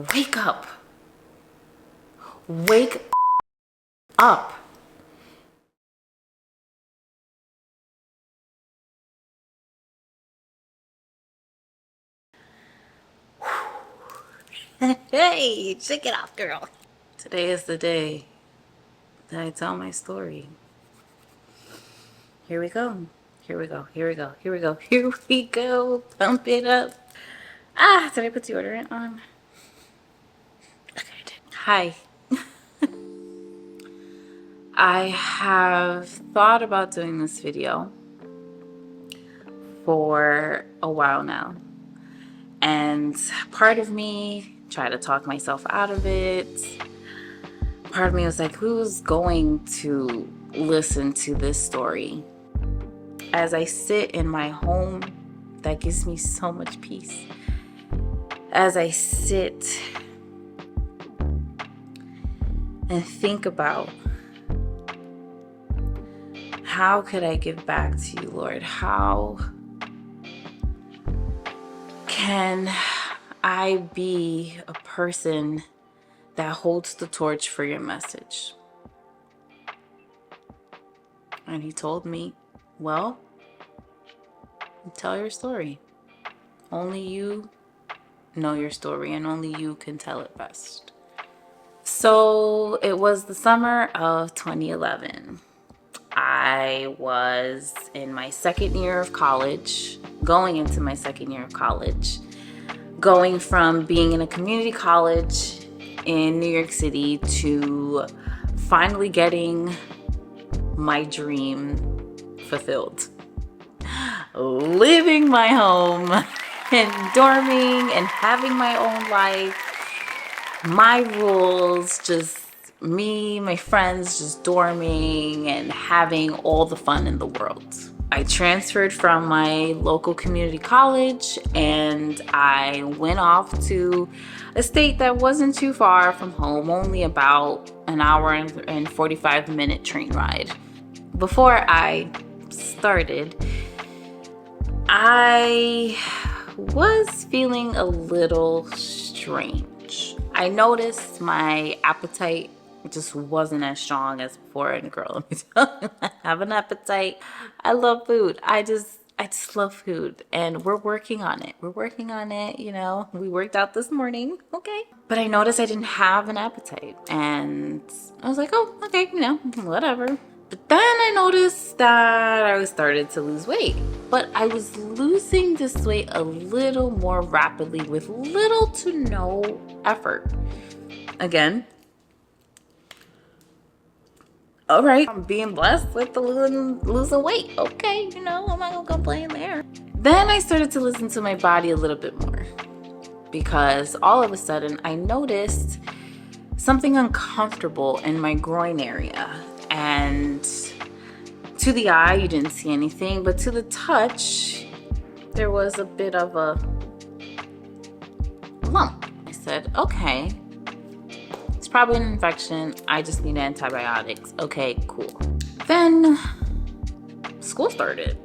Wake up. Wake up. Hey, shake it off, girl. Today is the day that I tell my story. Here we go. Here we go. Here we go. Here we go. Here we go. Pump it up. Ah, did I put deodorant on? Okay, I did. Hi. I have thought about doing this video for a while now. And part of me tried to talk myself out of it. Part of me was like, who's going to listen to this story? As I sit in my home, that gives me so much peace. As I sit and think about how could I give back to you, Lord? How can I be a person that holds the torch for your message? And he told me, well, tell your story. Only you know your story and only you can tell it best. So it was the summer of 2011. I was in my second year of college, going into my second year of college, going from being in a community college in New York City to finally getting my dream fulfilled. Leaving my home and dorming and having my own life, my rules, just me, my friends, just dorming and having all the fun in the world. I transferred from my local community college and I went off to a state that wasn't too far from home, only about an hour and 45-minute train ride. Before I started, I was feeling a little strange. I noticed my appetite just wasn't as strong as before. And girl, let me tell you, I have an appetite. I love food. I just love food, and we're working on it. You know, we worked out this morning, okay? But I noticed I didn't have an appetite, and I was like, oh, okay, you know, whatever. But then I noticed that I started to lose weight, but I was losing this weight a little more rapidly with little to no effort. Again, all right, I'm being blessed with the losing weight. Okay, you know, I'm not gonna complain there. Then I started to listen to my body a little bit more because all of a sudden I noticed something uncomfortable in my groin area. And to the eye, you didn't see anything, but to the touch, there was a bit of a lump. I said, okay, it's probably an infection. I just need antibiotics. Okay, cool. Then school started.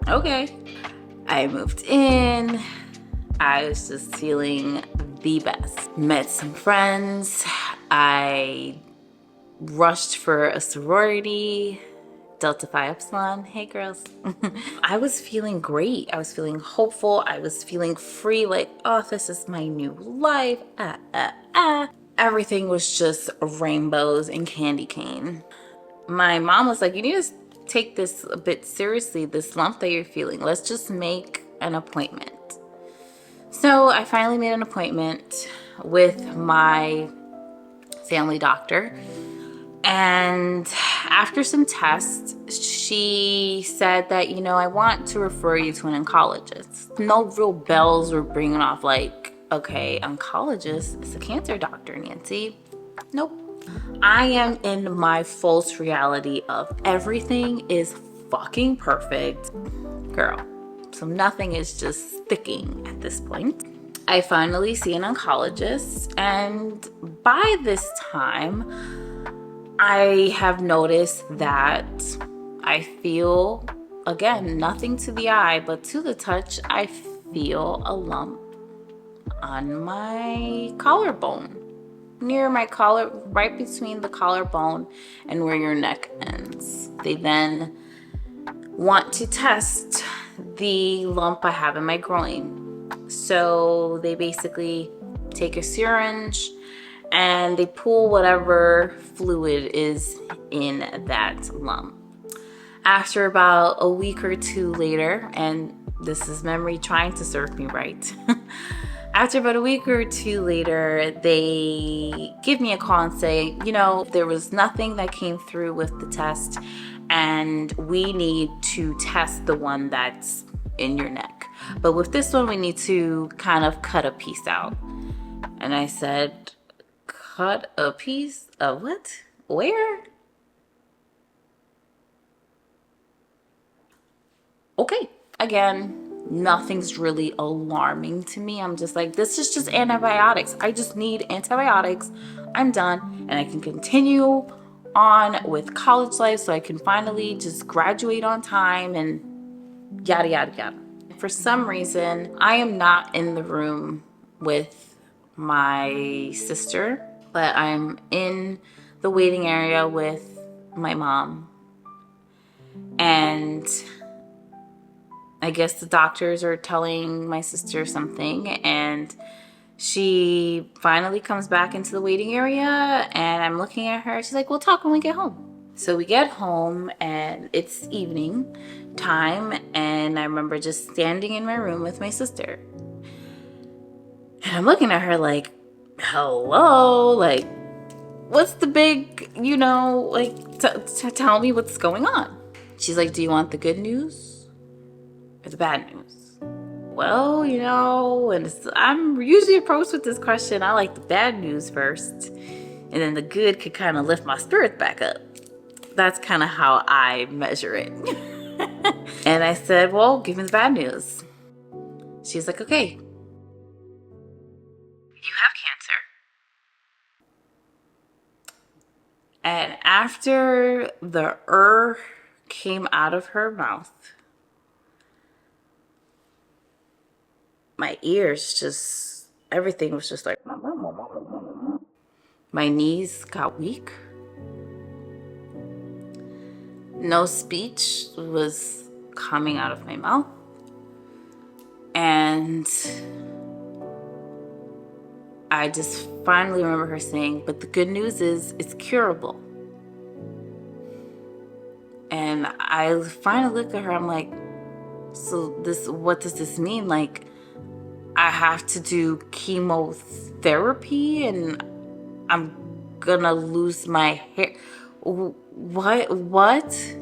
Okay. I moved in. I was just feeling the best. Met some friends. I rushed for a sorority, Delta Phi Epsilon. Hey girls. I was feeling great. I was feeling hopeful. I was feeling free, like, oh, this is my new life. Everything was just rainbows and candy cane. My mom was like, you need to take this a bit seriously, this lump that you're feeling. Let's just make an appointment. So I finally made an appointment with my family doctor. And after some tests, she said that, you know, I want to refer you to an oncologist. No real bells were bringing off like, okay, oncologist is a cancer doctor, Nancy. Nope. I am in my false reality of everything is fucking perfect. Girl, so nothing is just sticking at this point. I finally see an oncologist, and by this time, I have noticed that I feel, again, nothing to the eye, but to the touch, I feel a lump on my collarbone, near my collar, right between the collarbone and where your neck ends. They then want to test the lump I have in my groin. So they basically take a syringe and they pull whatever fluid is in that lump. After about a week or two later, and this is memory trying to serve me right. After about a week or two later, they give me a call and say, there was nothing that came through with the test, and we need to test the one that's in your neck. But with this one, we need to kind of cut a piece out. And I said, cut a piece of what? Where? Okay, again, nothing's really alarming to me. I'm just like, this is just antibiotics. I just need antibiotics. I'm done. And I can continue on with college life so I can finally just graduate on time and yada, yada, yada. For some reason, I am not in the room with my sister, but I'm in the waiting area with my mom. And I guess the doctors are telling my sister something, and she finally comes back into the waiting area, and I'm looking at her. She's like, we'll talk when we get home. So we get home, and it's evening time, and I remember just standing in my room with my sister. And I'm looking at her like, hello? Like, what's the big, tell me what's going on. She's like, do you want the good news or the bad news? Well, and I'm usually approached with this question. I like the bad news first, and then the good could kind of lift my spirits back up. That's kind of how I measure it. And I said, well, give me the bad news. She's like, okay. You have cancer. And after the came out of her mouth, my ears everything was just like, my knees got weak. No speech was coming out of my mouth. And I just finally remember her saying, but the good news is it's curable. And I finally looked at her, I'm like, so what does this mean? Like, I have to do chemotherapy and I'm gonna lose my hair. What? What?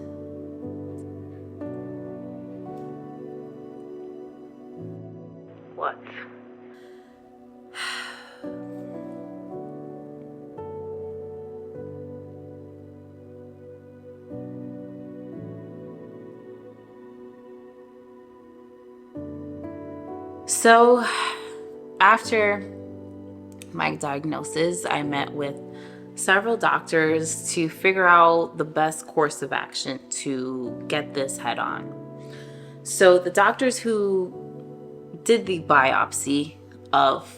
So after my diagnosis, I met with several doctors to figure out the best course of action to get this head on. So the doctors who did the biopsy of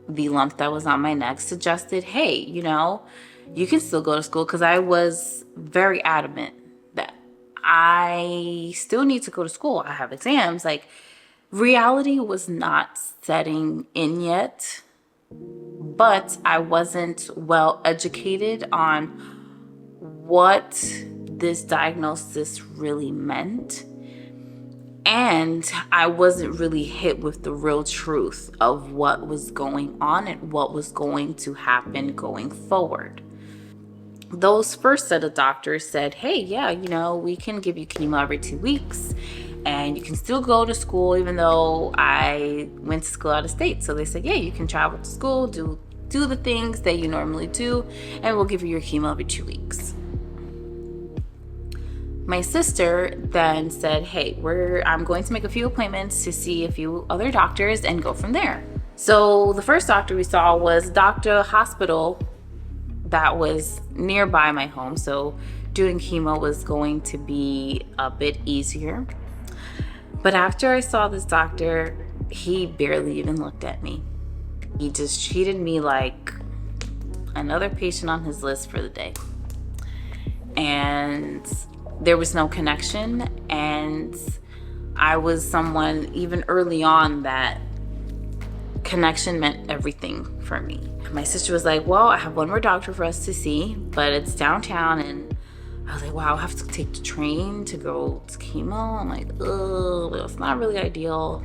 the lump that was on my neck suggested, hey, you can still go to school, because I was very adamant that I still need to go to school. I have exams. Like, reality was not setting in yet, but I wasn't well educated on what this diagnosis really meant. And I wasn't really hit with the real truth of what was going on and what was going to happen going forward. Those first set of doctors said, hey, yeah, we can give you chemo every 2 weeks and you can still go to school, even though I went to school out of state. So they said, yeah, you can travel to school, do the things that you normally do, and we'll give you your chemo every 2 weeks. My sister then said, hey, I'm going to make a few appointments to see a few other doctors and go from there. So the first doctor we saw was Dr. Hospital that was nearby my home. So doing chemo was going to be a bit easier. But after I saw this doctor, he barely even looked at me. He just treated me like another patient on his list for the day. And there was no connection. And I was someone, even early on, that connection meant everything for me. My sister was like, well, I have one more doctor for us to see, but it's downtown. And I was like, wow, I have to take the train to go to chemo. I'm like, ugh, it's not really ideal.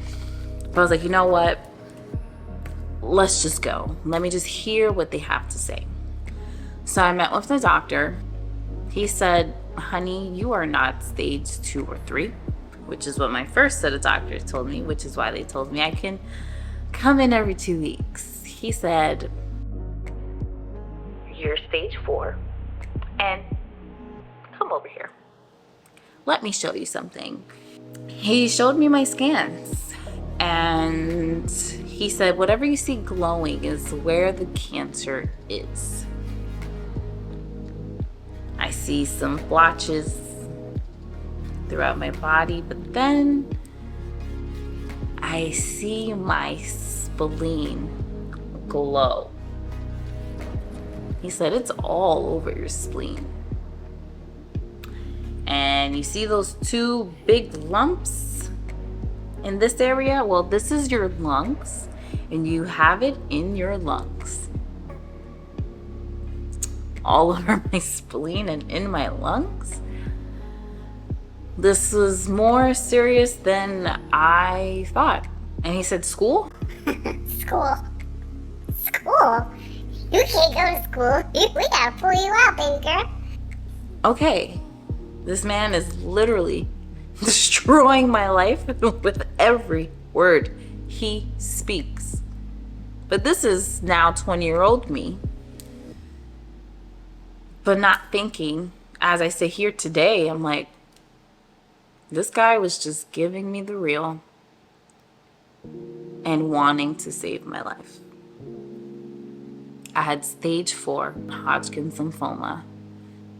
But I was like, you know what? Let's just go. Let me just hear what they have to say. So I met with the doctor. He said, honey, you are not stage 2 or 3, which is what my first set of doctors told me, which is why they told me I can come in every 2 weeks. He said, you're stage 4, and come over here. Let me show you something. He showed me my scans, and he said, whatever you see glowing is where the cancer is. I see some blotches throughout my body, but then I see my spleen glow. He said, it's all over your spleen. And you see those 2 big lumps in this area? Well, this is your lungs, and you have it in your lungs. All over my spleen and in my lungs. This was more serious than I thought. And he said, school? School? You can't go to school. We gotta pull you out, baby girl. Okay. This man is literally destroying my life with every word he speaks. But this is now 20-year-old me. But not thinking, as I sit here today, I'm like, this guy was just giving me the real and wanting to save my life. I had stage 4 Hodgkin's lymphoma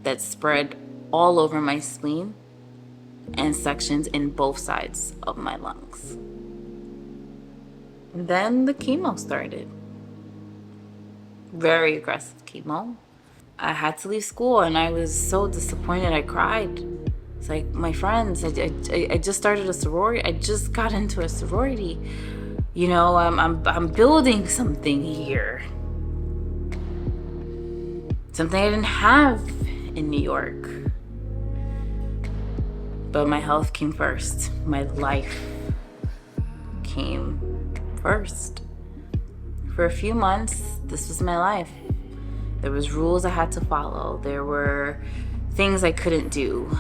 that spread all over my spleen and sections in both sides of my lungs. And then the chemo started. Very aggressive chemo. I had to leave school, and I was so disappointed. I cried. It's like, my friends, I just started a sorority. I just got into a sorority. You know, I'm building something here. Something I didn't have in New York. But my health came first. My life came first. For a few months, this was my life. There was rules I had to follow. There were things I couldn't do.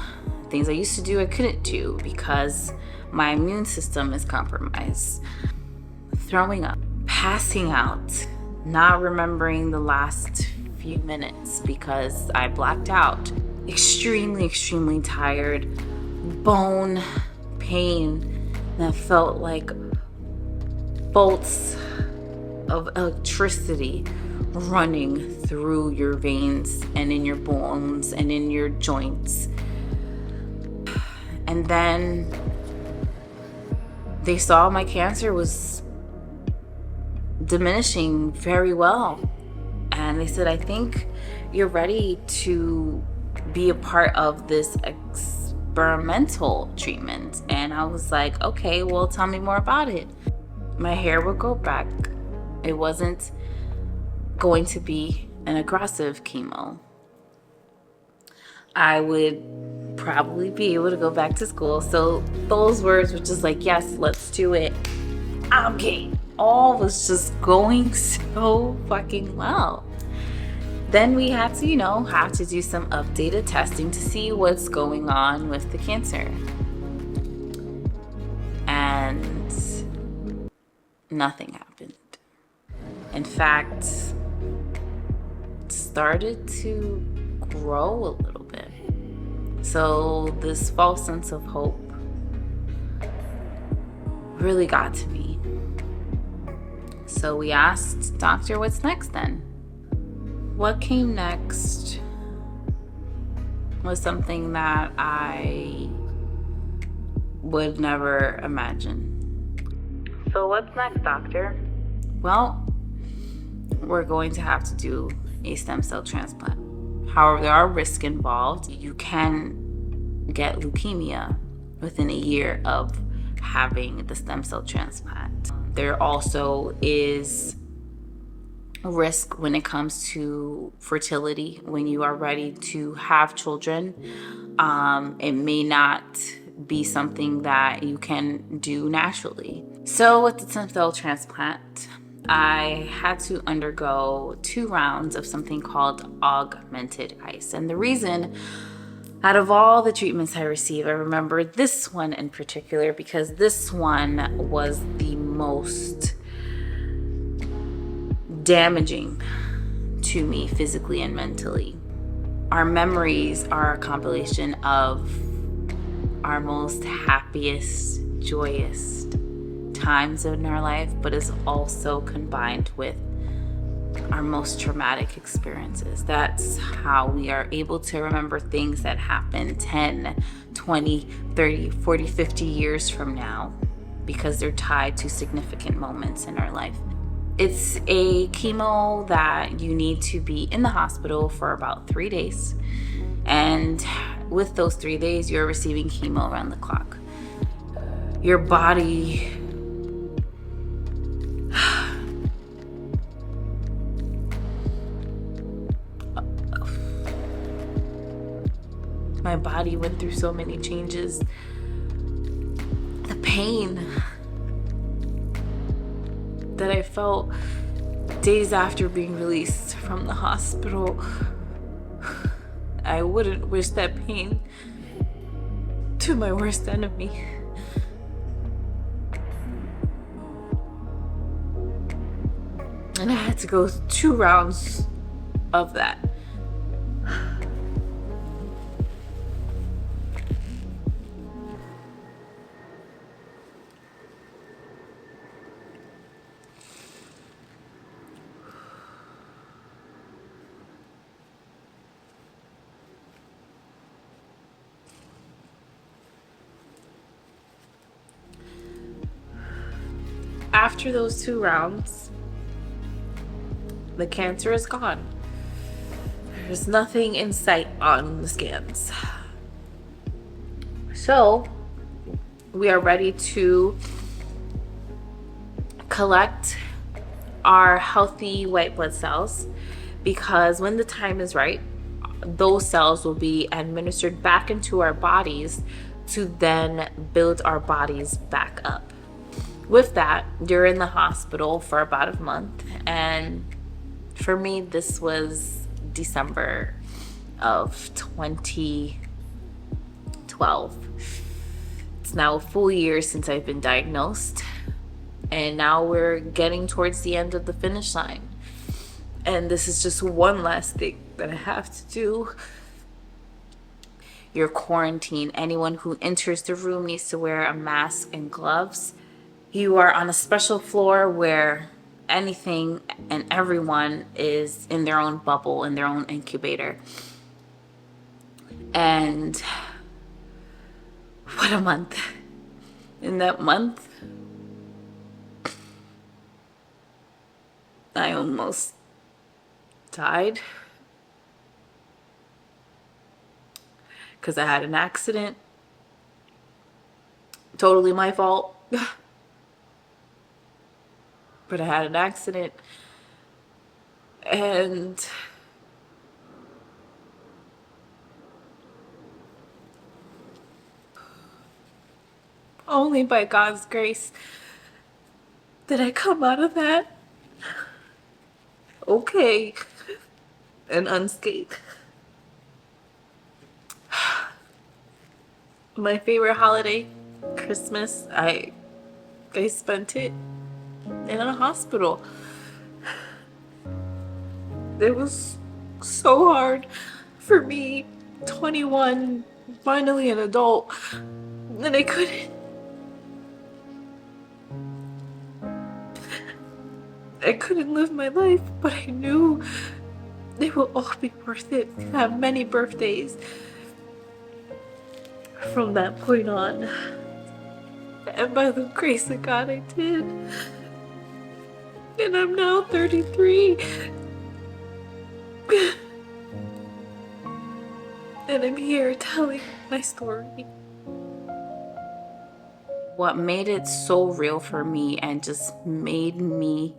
Things I used to do I couldn't do because my immune system is compromised. Throwing up, passing out, not remembering the last few minutes because I blacked out. Extremely tired. Bone pain that felt like bolts of electricity running through your veins and in your bones and in your joints. And then they saw my cancer was diminishing very well. And they said, I think you're ready to be a part of this experimental treatment. And I was like, okay, well, tell me more about it. My hair would go back. It wasn't going to be an aggressive chemo. I would probably be able to go back to school. So those words were just like, yes, let's do it. I'm game. All was just going so fucking well. Then we had to, have to do some updated testing to see what's going on with the cancer. And nothing happened. In fact, it started to grow a little bit. So this false sense of hope really got to me. So we asked, doctor, what's next then? What came next was something that I would never imagine. So what's next, doctor? Well, we're going to have to do a stem cell transplant. However, there are risks involved. You can get leukemia within a year of having the stem cell transplant. There also is risk when it comes to fertility. When you are ready to have children, it may not be something that you can do naturally. So with the stem cell transplant, I had to undergo 2 rounds of something called augmented ICE. And the reason, out of all the treatments I received, I remember this one in particular because this one was the most damaging to me physically and mentally. Our memories are a compilation of our most happiest, joyous times in our life, but is also combined with our most traumatic experiences. That's how we are able to remember things that happened 10, 20, 30, 40, 50 years from now, because they're tied to significant moments in our life. It's a chemo that you need to be in the hospital for about 3 days. And with those 3 days, you're receiving chemo around the clock. Your body my body went through so many changes. The pain that I felt days after being released from the hospital, I wouldn't wish that pain to my worst enemy. And I had to go 2 rounds of that. After those 2 rounds, the cancer is gone. There's nothing in sight on the scans. So we are ready to collect our healthy white blood cells, because when the time is right, those cells will be administered back into our bodies to then build our bodies back up. With that, you're in the hospital for about a month, and for me, this was December of 2012. It's now a full year since I've been diagnosed, and now we're getting towards the end of the finish line. And this is just one last thing that I have to do. You're quarantined. Anyone who enters the room needs to wear a mask and gloves. You are on a special floor where anything and everyone is in their own bubble, in their own incubator. And what a month. In that month, I almost died because I had an accident. Totally my fault. But I had an accident, and only by God's grace did I come out of that okay and unscathed. My favorite holiday, Christmas, I spent it in a hospital. It was so hard for me, 21, finally an adult, and I couldn't live my life, but I knew they will all be worth it. I have many birthdays from that point on, and by the grace of God, I did. And I'm now 33. And I'm here telling my story. What made it so real for me and just made me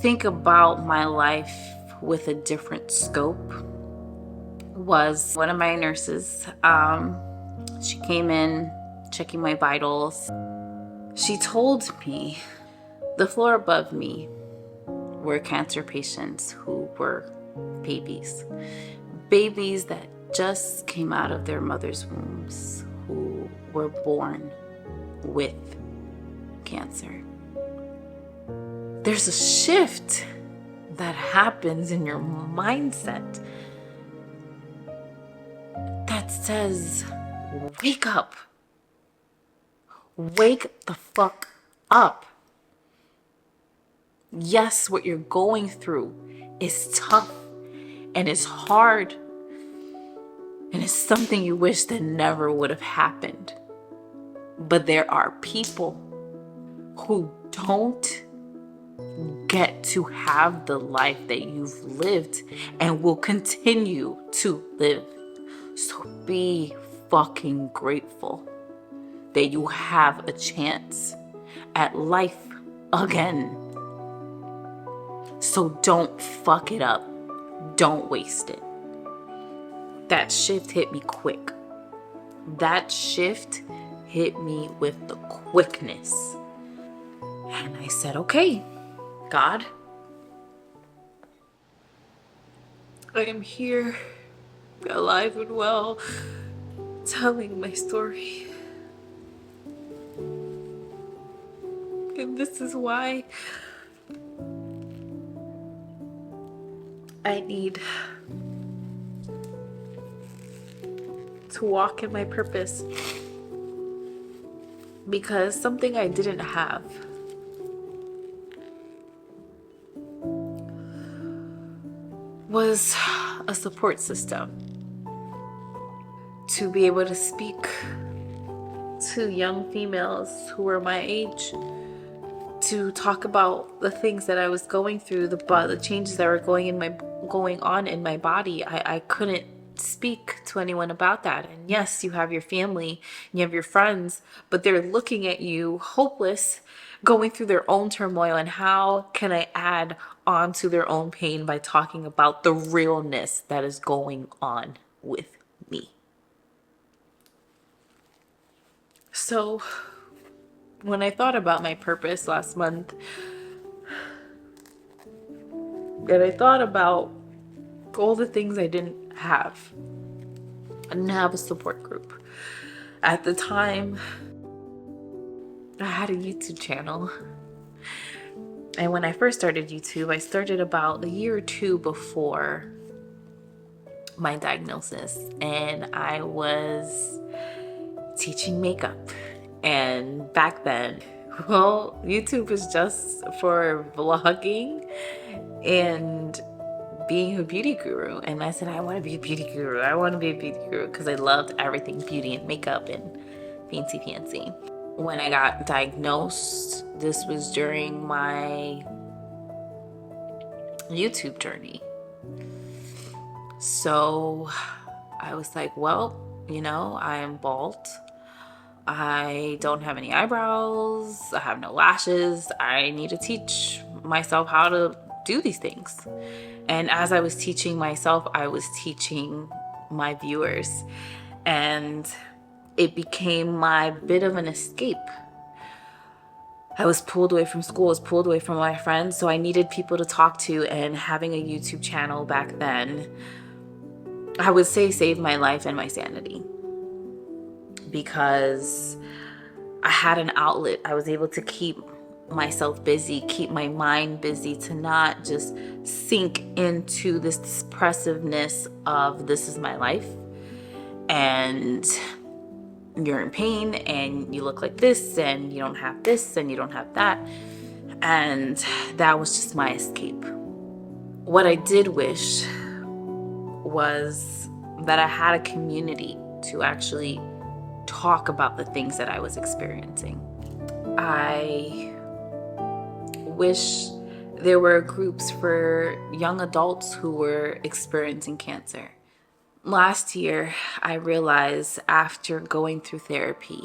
think about my life with a different scope was one of my nurses. She came in checking my vitals. She told me the floor above me were cancer patients who were babies that just came out of their mother's wombs, who were born with cancer. There's a shift that happens in your mindset that says, wake up. Wake the fuck up. Yes, what you're going through is tough and it's hard and it's something you wish that never would have happened. But there are people who don't get to have the life that you've lived and will continue to live. So be fucking grateful that you have a chance at life again. So don't fuck it up. Don't waste it. That shift hit me quick. That shift hit me with the quickness. And I said, okay, God, I am here, alive and well, telling my story. And this is why I need to walk in my purpose. Because something I didn't have was a support system to be able to speak to young females who were my age, to talk about the things that I was going through, the changes that were going on in my body. I couldn't speak to anyone about that. And yes, you have your family, you have your friends, but they're looking at you hopeless, going through their own turmoil. And how can I add on to their own pain by talking about the realness that is going on with me? So when I thought about my purpose last month, and I thought about all the things I didn't have, I didn't have a support group. At the time, I had a YouTube channel. And when I first started YouTube, I started about a year or two before my diagnosis. And I was teaching makeup. And back then, well, YouTube was just for vlogging and being a beauty guru. And I said, I want to be a beauty guru. I want to be a beauty guru because I loved everything beauty and makeup and fancy. When I got diagnosed, this was during my YouTube journey. So I was like, well, I am bald. I don't have any eyebrows. I have no lashes. I need to teach myself how to do these things. And as I was teaching myself, I was teaching my viewers. And it became my bit of an escape. I was pulled away from school, I was pulled away from my friends, so I needed people to talk to. And having a YouTube channel back then, I would say, saved my life and my sanity. Because I had an outlet. I was able to keep myself busy, keep my mind busy, to not just sink into this depressiveness of this is my life and you're in pain and you look like this and you don't have this and you don't have that. And that was just my escape. What I did wish was that I had a community to actually talk about the things that I was experiencing. I wish There were groups for young adults who were experiencing cancer. Last year, I realized after going through therapy,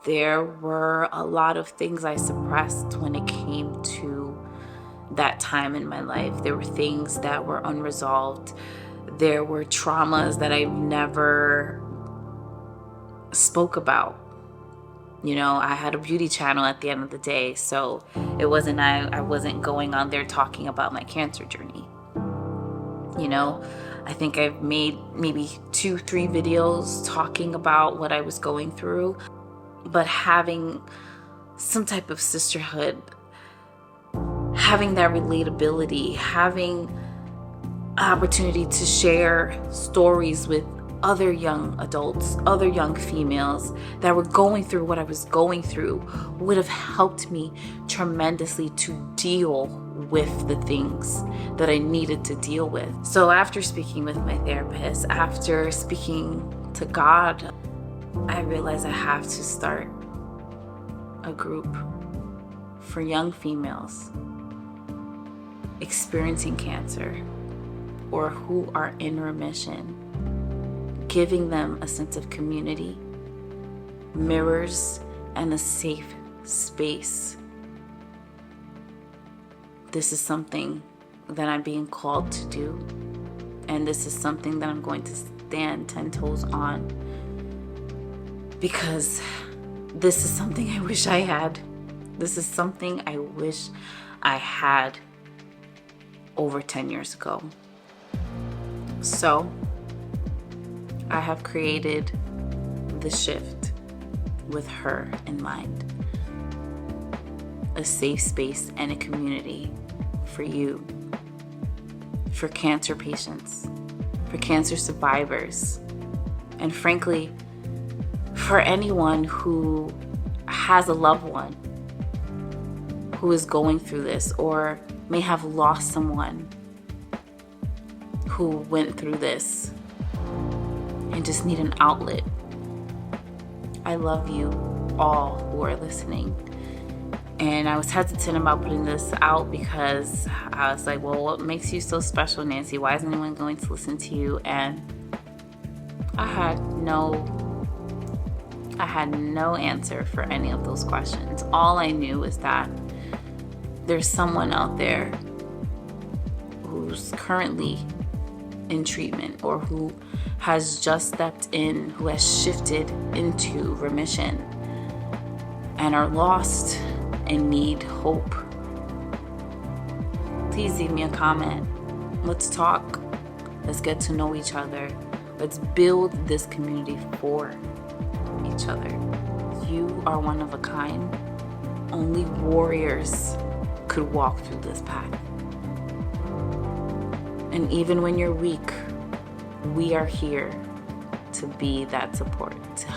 there were a lot of things I suppressed when it came to that time in my life. There were things that were unresolved. There were traumas that I never spoke about. You know, I had a beauty channel at the end of the day, so it wasn't I wasn't going on there talking about my cancer journey. You know, I think I've made maybe 2-3 videos talking about what I was going through, but having some type of sisterhood, having that relatability, having opportunity to share stories with other young adults, other young females that were going through what I was going through would have helped me tremendously to deal with the things that I needed to deal with. So after speaking with my therapist, after speaking to God, I realized I have to start a group for young females experiencing cancer or who are in remission, giving them a sense of community, mirrors, and a safe space. This is something that I'm being called to do, and this is something that I'm going to stand 10 toes on, because this is something I wish I had. This is something I wish I had over 10 years ago. So I have created the shift with her in mind. A safe space and a community for you, for cancer patients, for cancer survivors, and frankly, for anyone who has a loved one who is going through this or may have lost someone who went through this and just need an outlet. I love you all who are listening. And I was hesitant about putting this out because I was like, well, what makes you so special, Nancy? Why is anyone going to listen to you? And I had no answer for any of those questions. All I knew is that there's someone out there who's currently in treatment or who has just stepped in, who has shifted into remission and are lost and need hope. Please leave me a comment. Let's talk. Let's get to know each other. Let's build this community for each other. You are one of a kind. Only warriors could walk through this path. And even when you're weak, we are here to be that support, to